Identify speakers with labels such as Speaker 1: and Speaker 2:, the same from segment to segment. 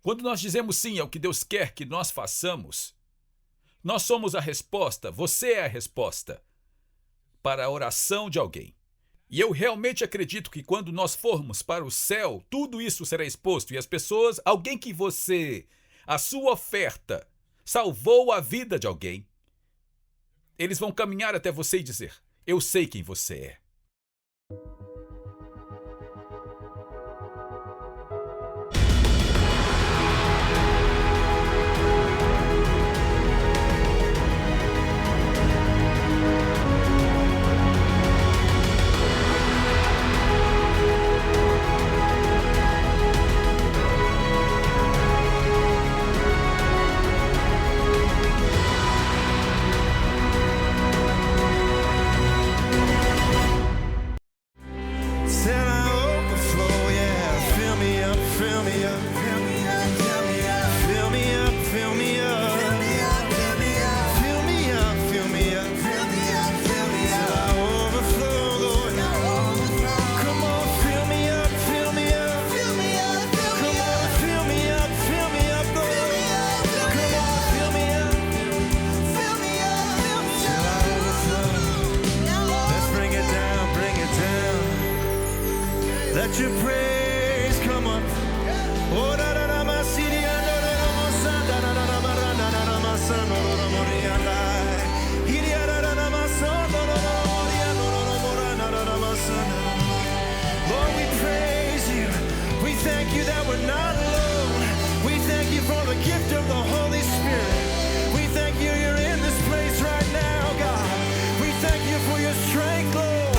Speaker 1: Quando nós dizemos sim ao que Deus quer que nós façamos, nós somos a resposta, você é a resposta para a oração de alguém. E eu realmente acredito que quando nós formos para o céu, tudo isso será exposto e as pessoas, alguém que você, a sua oferta, salvou a vida de alguém, eles vão caminhar até você e dizer: eu sei quem você é.
Speaker 2: Let your praise come up. Oh, da da da, my city, da da da, my son, da da da da, my da da da, my son, da da da, my he da da da, my son, da da da, my son. Lord, we praise you. We thank you that we're not alone. We thank you for the gift of the Holy Spirit. We thank you you're in this place right now, God. We thank you for your strength, Lord.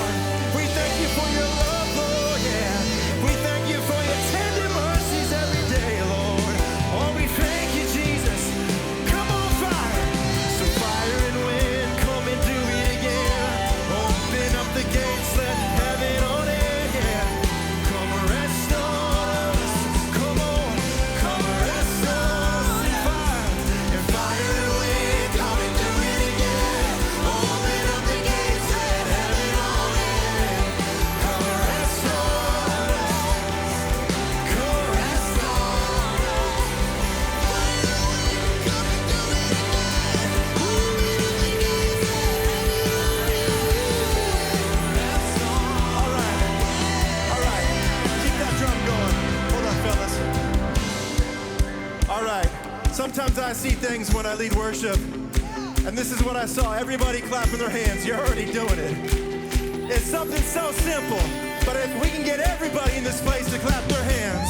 Speaker 2: We thank you for your love, Lord, yeah. We thank you for your tender mercies every day, Lord. Oh, we thank you, Jesus. Come on, fire. So fire and wind, come and do it again. Open up the gates, let heaven on in, yeah. Come rest on us. Come on, come rest on us. And fire and wind, come and do it again. Open up the gates, let heaven on in. Come rest on us. Come rest on us. All right. Keep that drum going. Hold on, fellas. All right. Sometimes I see things when I lead worship, and this is what I saw. Everybody clapping their hands. You're already doing it. It's something so simple, but if we can get everybody in this place to clap their hands,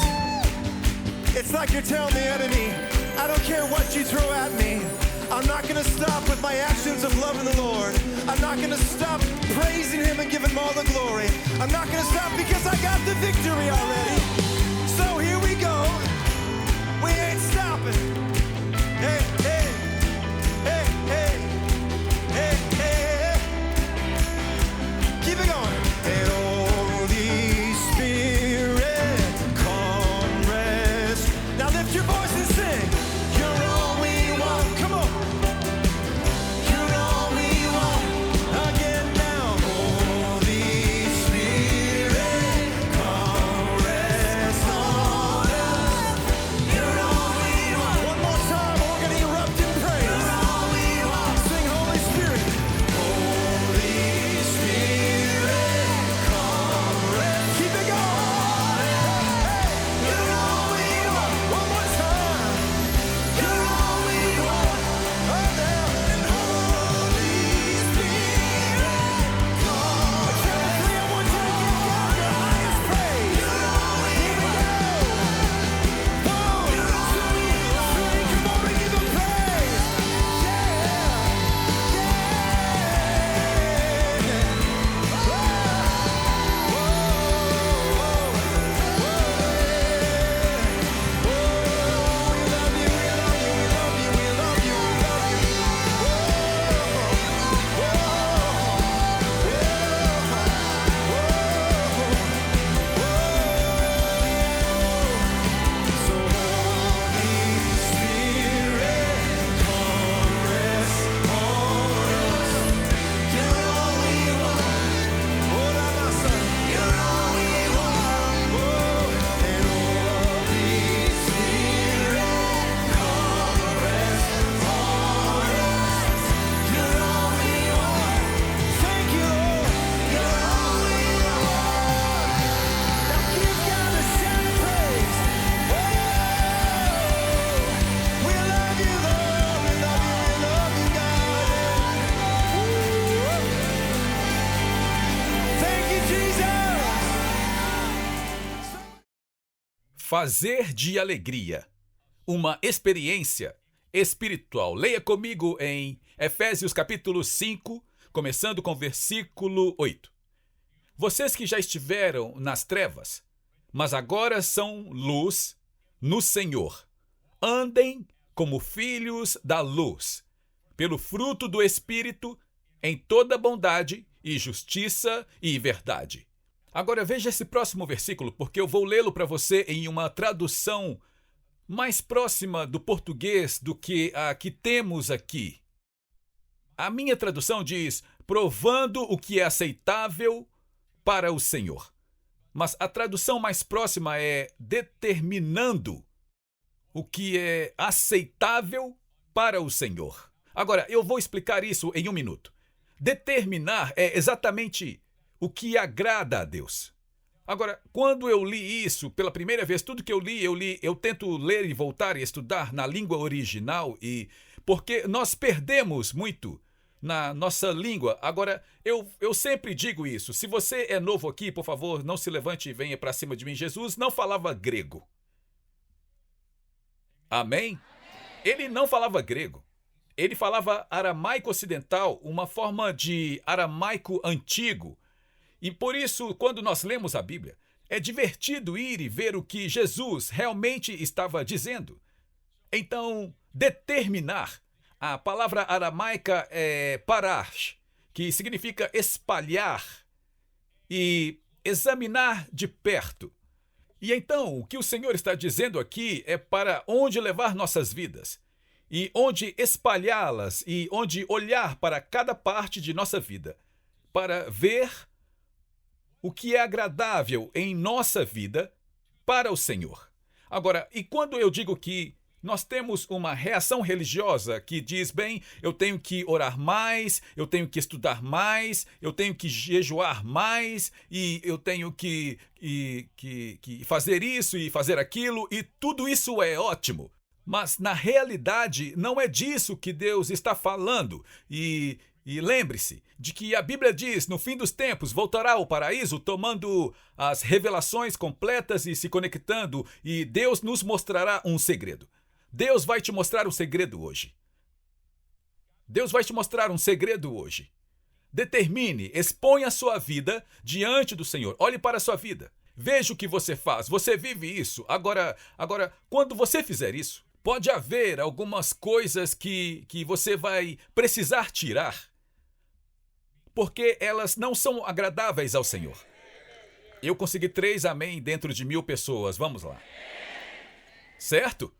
Speaker 2: it's like you're telling the enemy, I don't care what you throw at me. I'm not going to stop with my actions of loving the Lord. I'm not going to stop praising him and giving him all the glory. I'm not going to stop because I got the victory already. So here we go. We ain't stopping. Hey, hey, hey, hey, hey, hey. Keep it going. And Holy Spirit, come rest. Now lift your voice and sing. You're all we want. Come on. You're all we want. Again now. Holy Spirit, come rest on us.
Speaker 1: fazer de alegria uma experiência espiritual. Leia comigo em Efésios capítulo 5, começando com versículo 8. Vocês que já estiveram nas trevas, mas agora são luz no Senhor. Andem como filhos da luz, pelo fruto do Espírito, em toda bondade e justiça e verdade. Agora veja esse próximo versículo, porque eu vou lê-lo para você em uma tradução mais próxima do português do que a que temos aqui. A minha tradução diz, provando o que é aceitável para o Senhor. Mas a tradução mais próxima é determinando o que é aceitável para o Senhor. Agora, eu vou explicar isso em um minuto. Determinar é exatamente o que agrada a Deus. Agora, quando eu li isso pela primeira vez, tudo que eu li, eu tento ler e voltar e estudar na língua original, porque nós perdemos muito na nossa língua. Agora, eu sempre digo isso. Se você é novo aqui, por favor, não se levante e venha para cima de mim. Jesus não falava grego. Amém? Ele não falava grego. Ele falava aramaico ocidental, uma forma de aramaico antigo. E por isso, quando nós lemos a Bíblia, é divertido ir e ver o que Jesus realmente estava dizendo. Então, determinar. A palavra aramaica é parash, que significa espalhar e examinar de perto. E então, o que o Senhor está dizendo aqui é para onde levar nossas vidas, e onde espalhá-las, e onde olhar para cada parte de nossa vida, para ver o que é agradável em nossa vida para o Senhor. Agora, e quando eu digo que nós temos uma reação religiosa que diz, bem, eu tenho que orar mais, eu tenho que estudar mais, eu tenho que jejuar mais, e eu tenho que fazer isso e fazer aquilo, e tudo isso é ótimo. Mas, na realidade, não é disso que Deus está falando. E lembre-se de que a Bíblia diz, no fim dos tempos, voltará ao paraíso tomando as revelações completas e se conectando, e Deus nos mostrará um segredo. Deus vai te mostrar um segredo hoje. Deus vai te mostrar um segredo hoje. Determine, exponha a sua vida diante do Senhor. Olhe para a sua vida. Veja o que você faz. Você vive isso. Agora, quando você fizer isso, pode haver algumas coisas que você vai precisar tirar, porque elas não são agradáveis ao Senhor. Eu consegui 3 amém dentro de 1000 pessoas. Vamos lá. Certo?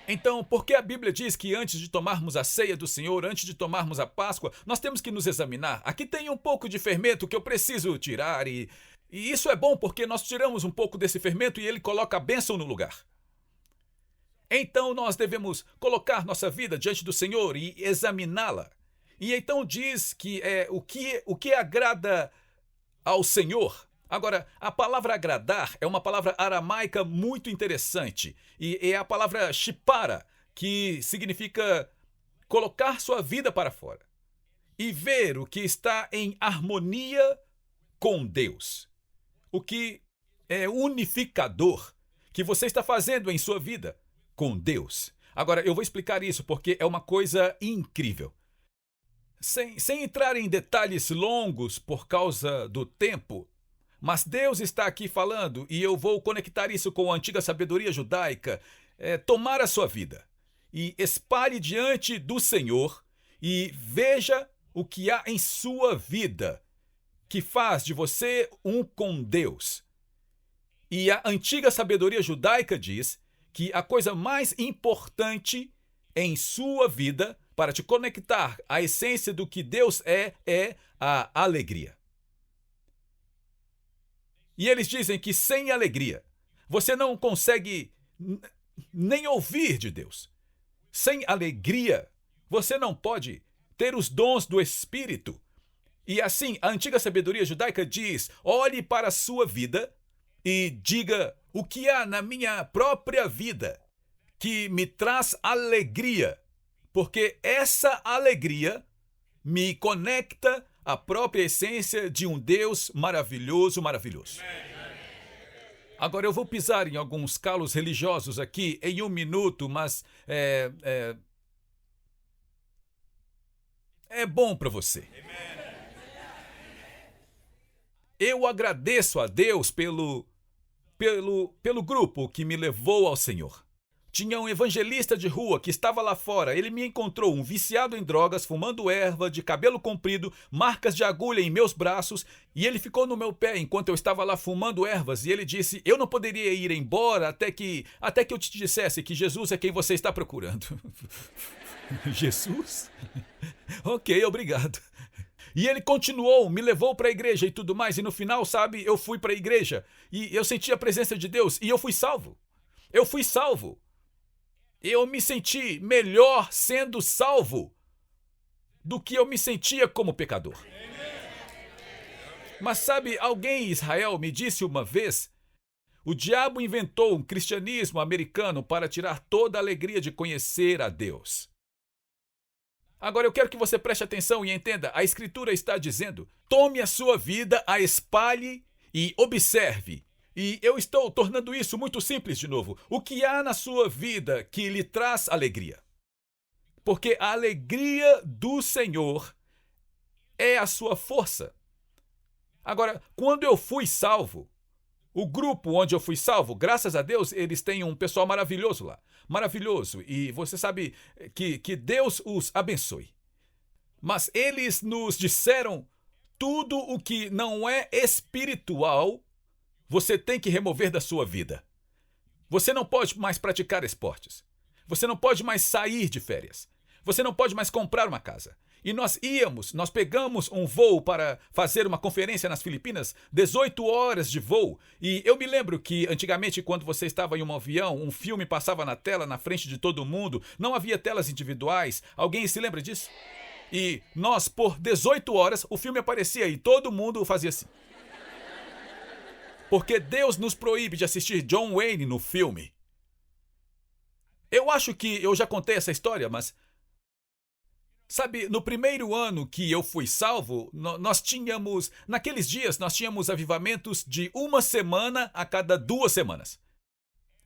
Speaker 1: Então, porque a Bíblia diz que antes de tomarmos a ceia do Senhor, antes de tomarmos a Páscoa, nós temos que nos examinar. Aqui tem um pouco de fermento que eu preciso tirar e isso é bom porque nós tiramos um pouco desse fermento e ele coloca a bênção no lugar. Então, nós devemos colocar nossa vida diante do Senhor e examiná-la. E então diz que o que agrada ao Senhor. Agora, a palavra agradar é uma palavra aramaica muito interessante. E é a palavra shipara, que significa colocar sua vida para fora. E ver o que está em harmonia com Deus. O que é unificador que você está fazendo em sua vida com Deus. Agora, eu vou explicar isso porque é uma coisa incrível. Sem entrar em detalhes longos por causa do tempo, mas Deus está aqui falando, e eu vou conectar isso com a antiga sabedoria judaica, tomar a sua vida e espalhe diante do Senhor e veja o que há em sua vida que faz de você um com Deus. E a antiga sabedoria judaica diz que a coisa mais importante em sua vida para te conectar à essência do que Deus é a alegria. E eles dizem que sem alegria, você não consegue nem ouvir de Deus. Sem alegria, você não pode ter os dons do Espírito. E assim, a antiga sabedoria judaica diz, olhe para a sua vida e diga o que há na minha própria vida que me traz alegria, porque essa alegria me conecta à própria essência de um Deus maravilhoso, maravilhoso. Agora eu vou pisar em alguns calos religiosos aqui em 1 minuto, mas é bom para você. Eu agradeço a Deus pelo grupo que me levou ao Senhor. Tinha um evangelista de rua que estava lá fora. Ele me encontrou um viciado em drogas, fumando erva, de cabelo comprido, marcas de agulha em meus braços, e ele ficou no meu pé enquanto eu estava lá fumando ervas, e ele disse: eu não poderia ir embora até que eu te dissesse que Jesus é quem você está procurando. Jesus? Ok, obrigado. E ele continuou, me levou para a igreja e tudo mais, e no final, sabe, eu fui para a igreja, e eu senti a presença de Deus, e eu fui salvo. Eu fui salvo. Eu me senti melhor sendo salvo do que eu me sentia como pecador. Mas sabe, alguém em Israel me disse uma vez: o diabo inventou um cristianismo americano para tirar toda a alegria de conhecer a Deus. Agora eu quero que você preste atenção e entenda, a Escritura está dizendo: tome a sua vida, a espalhe e observe. E eu estou tornando isso muito simples de novo. O que há na sua vida que lhe traz alegria? Porque a alegria do Senhor é a sua força. Agora, quando eu fui salvo, o grupo onde eu fui salvo, graças a Deus, eles têm um pessoal maravilhoso lá. Maravilhoso. E você sabe que Deus os abençoe. Mas eles nos disseram: tudo o que não é espiritual, você tem que remover da sua vida. Você não pode mais praticar esportes. Você não pode mais sair de férias. Você não pode mais comprar uma casa. E nós pegamos um voo para fazer uma conferência nas Filipinas, 18 horas de voo. E eu me lembro que antigamente, quando você estava em um avião, um filme passava na tela, na frente de todo mundo. Não havia telas individuais. Alguém se lembra disso? E nós, por 18 horas, o filme aparecia e todo mundo fazia assim. Porque Deus nos proíbe de assistir John Wayne no filme. Eu acho que eu já contei essa história, mas... sabe, no primeiro ano que eu fui salvo, naqueles dias, nós tínhamos avivamentos de 1 semana a cada 2 semanas.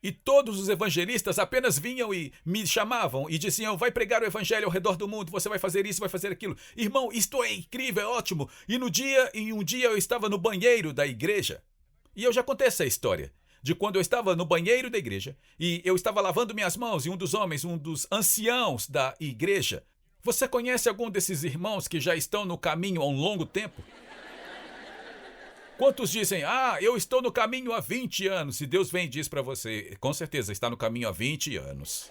Speaker 1: E todos os evangelistas apenas vinham e me chamavam e diziam: vai pregar o evangelho ao redor do mundo, você vai fazer isso, vai fazer aquilo. Irmão, isto é incrível, é ótimo. E um dia eu estava no banheiro da igreja. E eu já contei essa história, de quando eu estava no banheiro da igreja e eu estava lavando minhas mãos e um dos anciãos da igreja... Você conhece algum desses irmãos que já estão no caminho há um longo tempo? Quantos dizem: eu estou no caminho há 20 anos, e Deus vem e diz para você: com certeza está no caminho há 20 anos.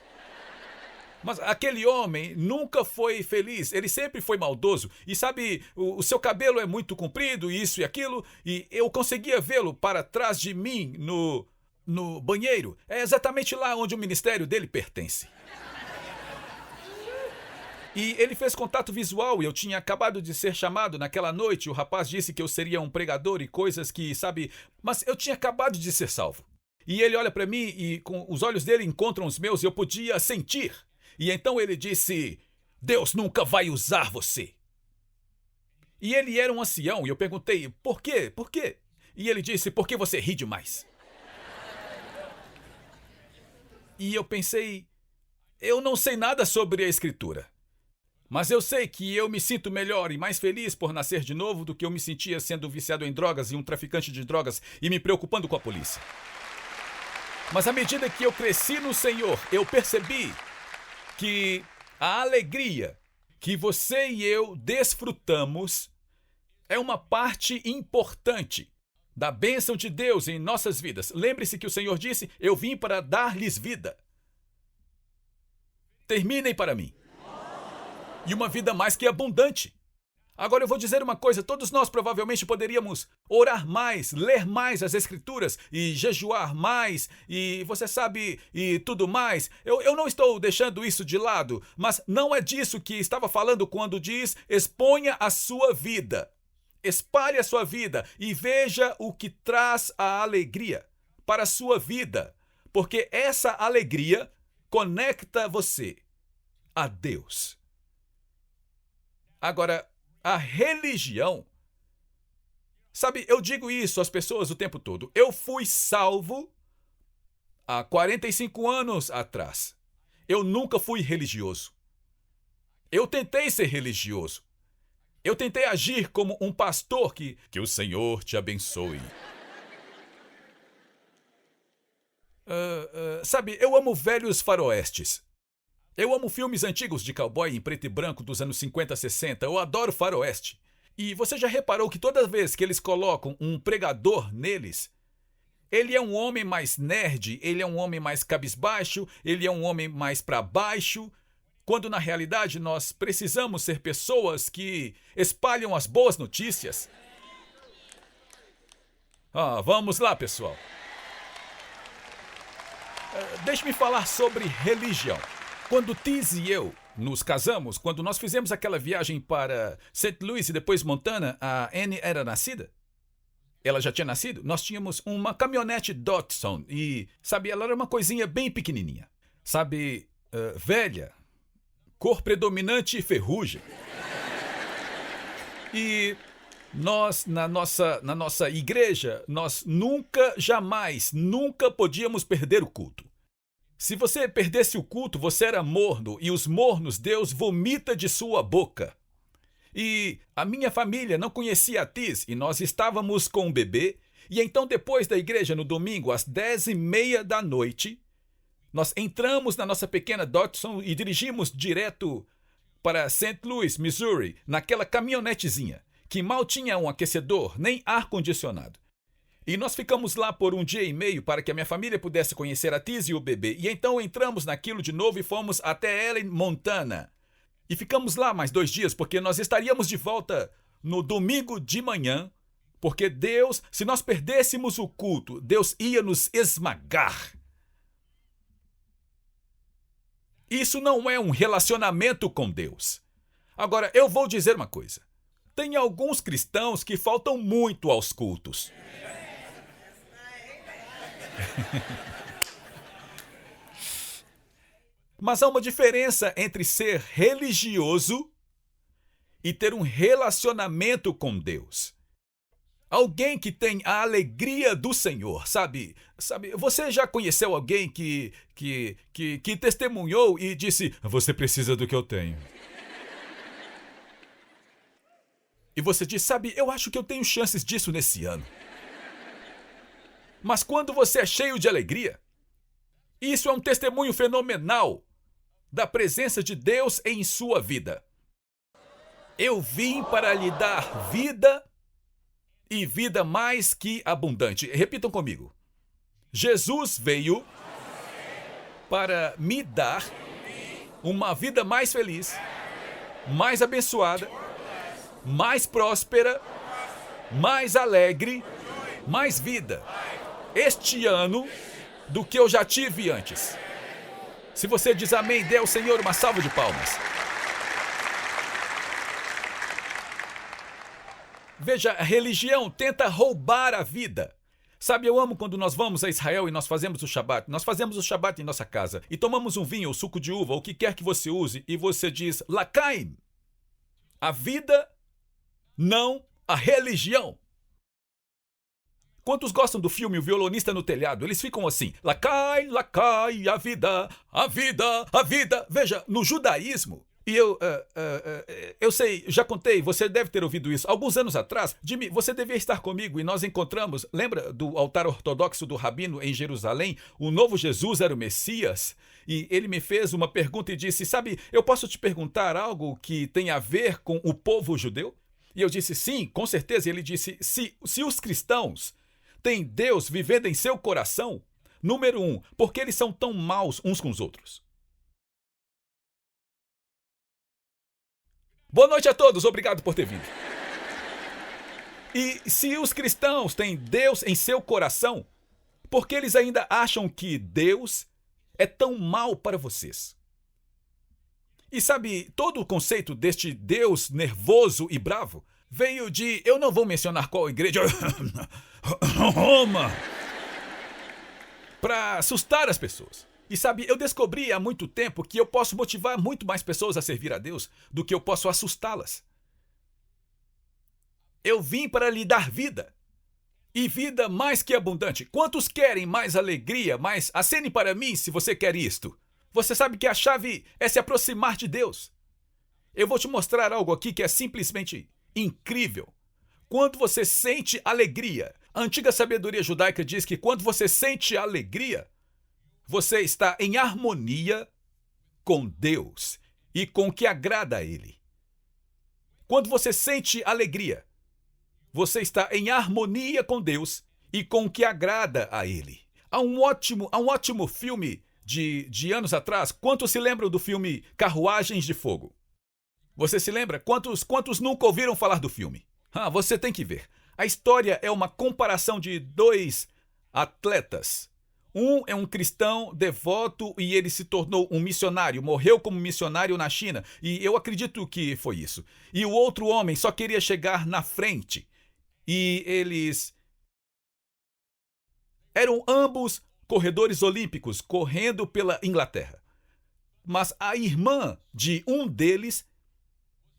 Speaker 1: Mas aquele homem nunca foi feliz, ele sempre foi maldoso. E sabe, o seu cabelo é muito comprido, isso e aquilo, e eu conseguia vê-lo para trás de mim no banheiro. É exatamente lá onde o ministério dele pertence. E ele fez contato visual e eu tinha acabado de ser chamado naquela noite. O rapaz disse que eu seria um pregador e coisas que, sabe... Mas eu tinha acabado de ser salvo. E ele olha para mim e com os olhos dele encontram os meus e eu podia sentir. E então ele disse: Deus nunca vai usar você. E ele era um ancião e eu perguntei: por quê? Por quê? E ele disse: porque você ri demais. E eu pensei: eu não sei nada sobre a Escritura. Mas eu sei que eu me sinto melhor e mais feliz por nascer de novo do que eu me sentia sendo viciado em drogas e um traficante de drogas e me preocupando com a polícia. Mas à medida que eu cresci no Senhor, eu percebi que a alegria que você e eu desfrutamos é uma parte importante da bênção de Deus em nossas vidas. Lembre-se que o Senhor disse: eu vim para dar-lhes vida. Terminem para mim. E uma vida mais que abundante. Agora eu vou dizer uma coisa: todos nós provavelmente poderíamos orar mais, ler mais as Escrituras e jejuar mais e você sabe, e tudo mais. Eu não estou deixando isso de lado, mas não é disso que estava falando quando diz: exponha a sua vida, espalhe a sua vida e veja o que traz a alegria para a sua vida, porque essa alegria conecta você a Deus. Agora, a religião Sabe, eu digo isso às pessoas o tempo todo. Eu fui salvo há 45 anos atrás. Eu nunca fui religioso. Eu tentei ser religioso. Eu tentei agir como um pastor que o Senhor te abençoe. Sabe, eu amo velhos faroestes. Eu amo filmes antigos de cowboy em preto e branco dos anos 50, 60. Eu adoro faroeste. E você já reparou que toda vez que eles colocam um pregador neles, ele é um homem mais nerd, ele é um homem mais cabisbaixo, ele é um homem mais para baixo, quando na realidade nós precisamos ser pessoas que espalham as boas notícias. Vamos lá, pessoal. Deixe-me falar sobre religião. Quando Tiz e eu nos casamos, quando nós fizemos aquela viagem para St. Louis e depois Montana, a Annie era nascida. Ela já tinha nascido. Nós tínhamos uma caminhonete Datsun e, sabe, ela era uma coisinha bem pequenininha. Sabe, velha, cor predominante ferrugem. E nós, na nossa igreja, nós nunca podíamos perder o culto. Se você perdesse o culto, você era morno, e os mornos Deus vomita de sua boca. E a minha família não conhecia a Tiz, e nós estávamos com um bebê, e então depois da igreja no domingo, às 10:30 da noite, nós entramos na nossa pequena Datsun e dirigimos direto para St. Louis, Missouri, naquela caminhonetezinha, que mal tinha um aquecedor, nem ar-condicionado. E nós ficamos lá por 1 dia e meio para que a minha família pudesse conhecer a Tiz e o bebê. E então entramos naquilo de novo e fomos até Ellen, Montana. E ficamos lá mais 2 dias, porque nós estaríamos de volta no domingo de manhã, porque Deus, se nós perdêssemos o culto, Deus ia nos esmagar. Isso não é um relacionamento com Deus. Agora, eu vou dizer uma coisa. Tem alguns cristãos que faltam muito aos cultos. Mas há uma diferença entre ser religioso e ter um relacionamento com Deus. Alguém que tem a alegria do Senhor, sabe? Você já conheceu alguém que testemunhou e disse: "Você precisa do que eu tenho"? E você diz: "Sabe, eu acho que eu tenho chances disso nesse ano". Mas quando você é cheio de alegria, isso é um testemunho fenomenal da presença de Deus em sua vida. Eu vim para lhe dar vida e vida mais que abundante. Repitam comigo. Jesus veio para me dar uma vida mais feliz, mais abençoada, mais próspera, mais alegre, mais vida este ano do que eu já tive antes. Se você diz amém, dê ao Senhor uma salva de palmas. Veja, a religião tenta roubar a vida. Sabe, eu amo quando nós vamos a Israel e nós fazemos o Shabat. Nós fazemos o Shabat em nossa casa e tomamos um vinho ou suco de uva, ou o que quer que você use, e você diz, L'chaim. A vida, não a religião. Quantos gostam do filme O Violonista no Telhado? Eles ficam assim, L'chaim, a vida, a vida, a vida. Veja, no judaísmo, e eu sei, já contei, você deve ter ouvido isso. Alguns anos atrás, Jimmy, você devia estar comigo e nós encontramos, lembra do altar ortodoxo do Rabino em Jerusalém? O novo Jesus era o Messias? E ele me fez uma pergunta e disse, sabe, eu posso te perguntar algo que tem a ver com o povo judeu? E eu disse, sim, com certeza. E ele disse, se os cristãos têm Deus vivendo em seu coração, número 1, por que eles são tão maus uns com os outros? Boa noite a todos, obrigado por ter vindo. E se os cristãos têm Deus em seu coração, por que eles ainda acham que Deus é tão mau para vocês? E sabe, todo o conceito deste Deus nervoso e bravo veio de, eu não vou mencionar qual igreja, Roma, para assustar as pessoas. E sabe, eu descobri há muito tempo que eu posso motivar muito mais pessoas a servir a Deus do que eu posso assustá-las. Eu vim para lhe dar vida. E vida mais que abundante. Quantos querem mais alegria, mais... Acene para mim se você quer isto. Você sabe que a chave é se aproximar de Deus. Eu vou te mostrar algo aqui que é simplesmente incrível. Quando você sente alegria, a antiga sabedoria judaica diz que quando você sente alegria, você está em harmonia com Deus e com o que agrada a Ele. Quando você sente alegria, você está em harmonia com Deus e com o que agrada a Ele. Há um ótimo filme de anos atrás. Quantos se lembram do filme Carruagens de Fogo? Você se lembra? Quantos nunca ouviram falar do filme? Você tem que ver. A história é uma comparação de dois atletas. Um é um cristão devoto e ele se tornou um missionário, morreu como missionário na China, e eu acredito que foi isso. E o outro homem só queria chegar na frente. E eles eram ambos corredores olímpicos, correndo pela Inglaterra. Mas a irmã de um deles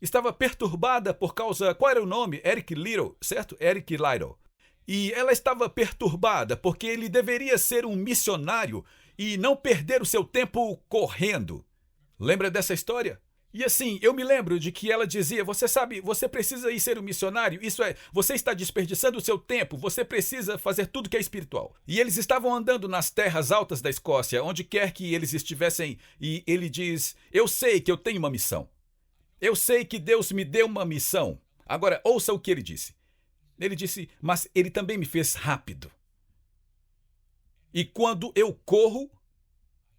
Speaker 1: estava perturbada por causa... Qual era o nome? Eric Liddell, certo? Eric Liddell. E ela estava perturbada porque ele deveria ser um missionário e não perder o seu tempo correndo. Lembra dessa história? E assim, eu me lembro de que ela dizia, você sabe, você precisa ir ser um missionário, isso é, você está desperdiçando o seu tempo, você precisa fazer tudo que é espiritual. E eles estavam andando nas terras altas da Escócia, onde quer que eles estivessem, e ele diz, eu sei que eu tenho uma missão. Eu sei que Deus me deu uma missão. Agora, ouça o que ele disse. Ele disse, mas ele também me fez rápido. E quando eu corro,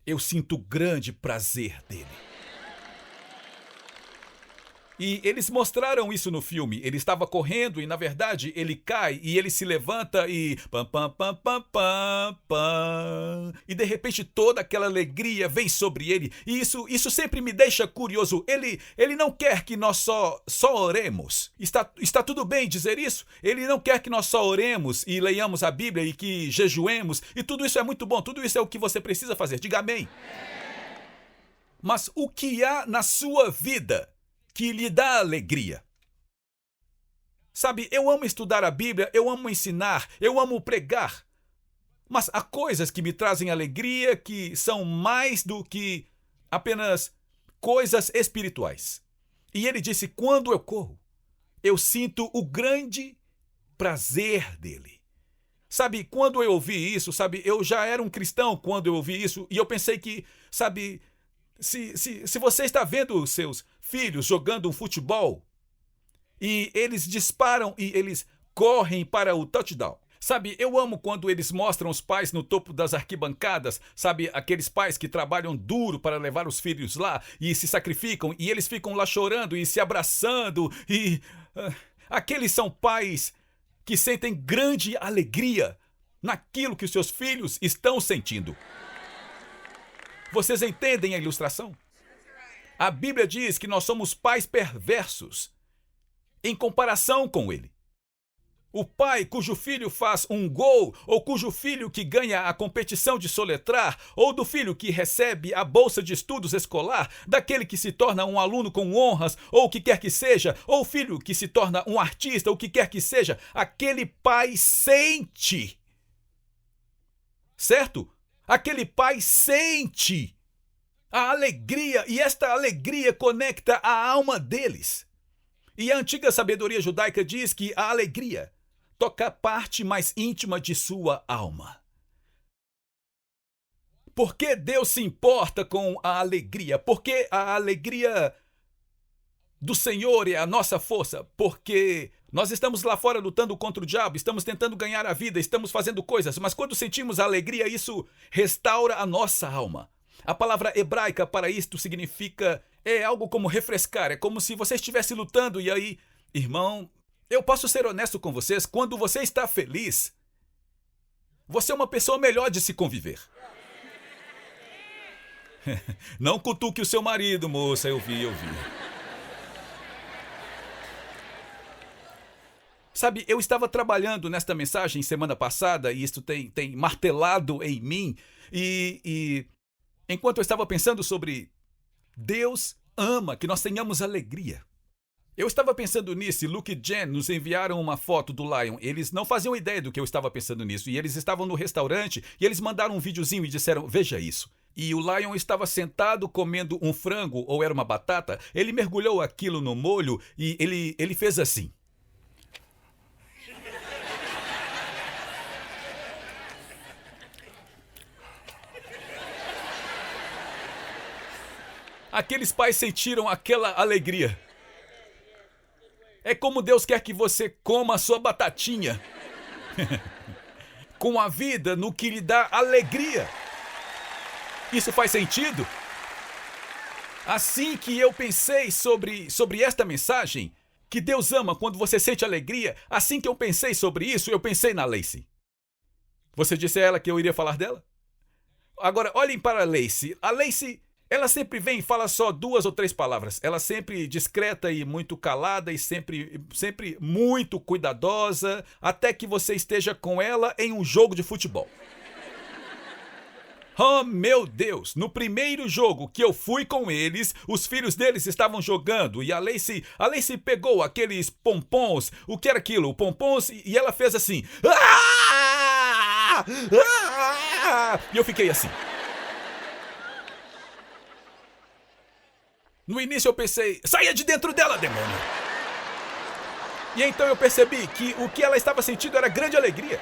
Speaker 1: eu sinto grande prazer dele. E eles mostraram isso no filme. Ele estava correndo e, na verdade, ele cai e ele se levanta e... Pam, pam, pam, pam, pam, pam. E, de repente, toda aquela alegria vem sobre ele. E isso sempre me deixa curioso. Ele não quer que nós só oremos. Está tudo bem dizer isso? Ele não quer que nós só oremos e leiamos a Bíblia e que jejuemos. E tudo isso é muito bom. Tudo isso é o que você precisa fazer. Diga amém. Mas o que há na sua vida que lhe dá alegria? Sabe, eu amo estudar a Bíblia, eu amo ensinar, eu amo pregar. Mas há coisas que me trazem alegria que são mais do que apenas coisas espirituais. E ele disse, quando eu corro, eu sinto o grande prazer dele. Sabe, quando eu ouvi isso, sabe, eu já era um cristão quando eu ouvi isso, e eu pensei que, sabe, se você está vendo os seus filhos jogando um futebol e eles disparam e eles correm para o touchdown. Sabe, eu amo quando eles mostram os pais no topo das arquibancadas, sabe, aqueles pais que trabalham duro para levar os filhos lá e se sacrificam e eles ficam lá chorando e se abraçando e... aqueles são pais que sentem grande alegria naquilo que os seus filhos estão sentindo. Vocês entendem a ilustração? A Bíblia diz que nós somos pais perversos em comparação com ele. O pai cujo filho faz um gol, ou cujo filho que ganha a competição de soletrar, ou do filho que recebe a bolsa de estudos escolar, daquele que se torna um aluno com honras, ou o que quer que seja, ou o filho que se torna um artista, ou o que quer que seja, aquele pai sente. Certo? Aquele pai sente a alegria, e esta alegria conecta a alma deles. E a antiga sabedoria judaica diz que a alegria toca a parte mais íntima de sua alma. Por que Deus se importa com a alegria? Porque a alegria do Senhor é a nossa força. Porque nós estamos lá fora lutando contra o diabo, estamos tentando ganhar a vida, estamos fazendo coisas, mas quando sentimos a alegria, isso restaura a nossa alma. A palavra hebraica para isto significa, é algo como refrescar, é como se você estivesse lutando e aí, irmão, eu posso ser honesto com vocês, quando você está feliz, você é uma pessoa melhor de se conviver. Não cutuque o seu marido, moça, eu vi. Sabe, eu estava trabalhando nesta mensagem semana passada e isso tem martelado em mim e enquanto eu estava pensando sobre Deus ama que nós tenhamos alegria. Eu estava pensando nisso e Luke e Jen nos enviaram uma foto do Lion. Eles não faziam ideia do que eu estava pensando nisso. E eles estavam no restaurante e eles mandaram um videozinho e disseram, veja isso. E o Lion estava sentado comendo um frango ou era uma batata. Ele mergulhou aquilo no molho e ele fez assim. Aqueles pais sentiram aquela alegria. É como Deus quer que você coma a sua batatinha. Com a vida no que lhe dá alegria. Isso faz sentido? Assim que eu pensei sobre esta mensagem, que Deus ama quando você sente alegria, assim que eu pensei sobre isso, eu pensei na Lacey. Você disse a ela que eu iria falar dela? Agora, olhem para a Lacey. A Lacey, ela sempre vem e fala só 2 ou 3 palavras. Ela sempre discreta e muito calada e sempre muito cuidadosa, até que você esteja com ela em um jogo de futebol. Oh, meu Deus! No primeiro jogo que eu fui com eles, os filhos deles estavam jogando e a Lacey pegou aqueles pompons. O que era aquilo? Pompons, e ela fez assim. Ah! Ah! E eu fiquei assim. No início eu pensei, saia de dentro dela, demônio! E então eu percebi que o que ela estava sentindo era grande alegria.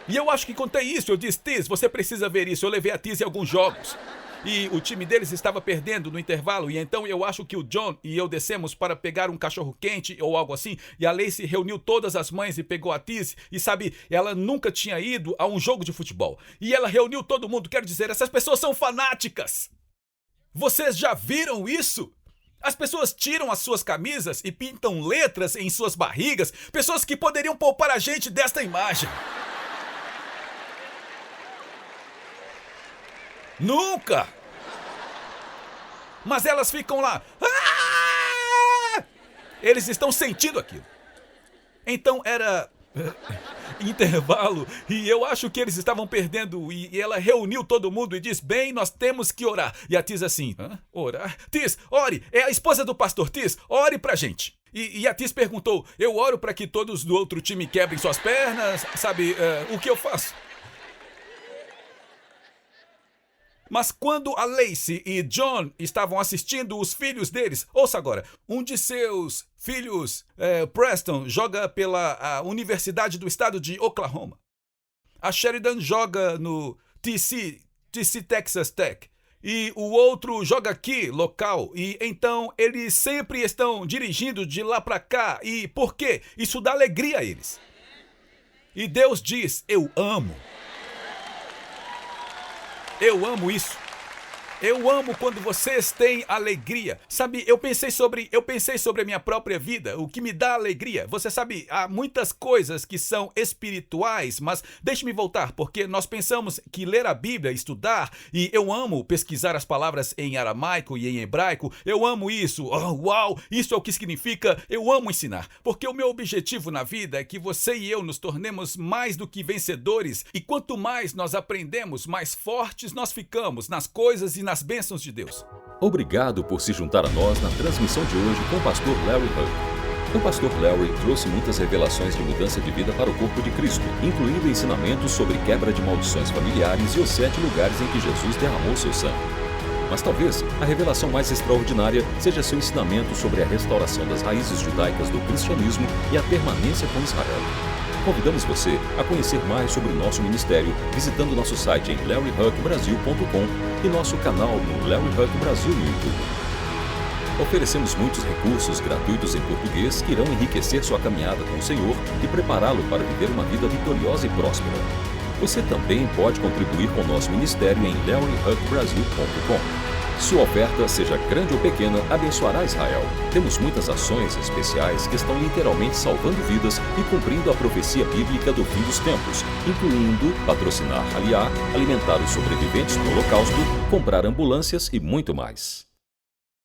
Speaker 1: E eu acho que contei isso, eu disse, Tiz, você precisa ver isso. Eu levei a Tiz em alguns jogos. E o time deles estava perdendo no intervalo. E então eu acho que o John e eu descemos para pegar um cachorro quente ou algo assim. E a Lacey reuniu todas as mães e pegou a Tiz. E sabe, ela nunca tinha ido a um jogo de futebol. E ela reuniu todo mundo. Quero dizer, essas pessoas são fanáticas. Vocês já viram isso? As pessoas tiram as suas camisas e pintam letras em suas barrigas. Pessoas que poderiam poupar a gente desta imagem. Nunca! Mas elas ficam lá. Ah! Eles estão sentindo aquilo. Então era intervalo e eu acho que eles estavam perdendo e ela reuniu todo mundo e disse, bem, nós temos que orar. E a Tiz assim, orar? Tiz, ore, é a esposa do pastor. Tiz, ore pra gente. E a Tiz perguntou, eu oro para que todos do outro time quebrem suas pernas, sabe, o que eu faço? Mas quando a Lacey e John estavam assistindo os filhos deles, ouça agora, um de seus filhos, Preston, joga pela Universidade do Estado de Oklahoma. A Sheridan joga no TC Texas Tech. E o outro joga aqui, local. E então eles sempre estão dirigindo de lá para cá. E por quê? Isso dá alegria a eles. E Deus diz, eu amo. Eu amo isso. Eu amo quando vocês têm alegria. Sabe, eu pensei sobre a minha própria vida, o que me dá alegria. Você sabe, há muitas coisas que são espirituais, mas deixe-me voltar, porque nós pensamos que ler a Bíblia, estudar, e eu amo pesquisar as palavras em aramaico e em hebraico. Eu amo isso. Oh, uau, isso é o que significa. Eu amo ensinar, porque o meu objetivo na vida é que você e eu nos tornemos mais do que vencedores, e quanto mais nós aprendemos, mais fortes nós ficamos nas coisas e nas bênçãos de Deus.
Speaker 3: Obrigado por se juntar a nós na transmissão de hoje com o pastor Larry Huck. O pastor Larry trouxe muitas revelações de mudança de vida para o corpo de Cristo, incluindo ensinamentos sobre quebra de maldições familiares e os 7 lugares em que Jesus derramou seu sangue. Mas talvez a revelação mais extraordinária seja seu ensinamento sobre a restauração das raízes judaicas do cristianismo e a permanência com Israel. Convidamos você a conhecer mais sobre o nosso ministério visitando nosso site em larryhuckbrasil.com e nosso canal no Larry Huck Brasil no YouTube. Oferecemos muitos recursos gratuitos em português que irão enriquecer sua caminhada com o Senhor e prepará-lo para viver uma vida vitoriosa e próspera. Você também pode contribuir com o nosso ministério em larryhuckbrasil.com. Sua oferta, seja grande ou pequena, abençoará Israel. Temos muitas ações especiais que estão literalmente salvando vidas e cumprindo a profecia bíblica do fim dos tempos, incluindo patrocinar Aliá, alimentar os sobreviventes do Holocausto, comprar ambulâncias e muito mais.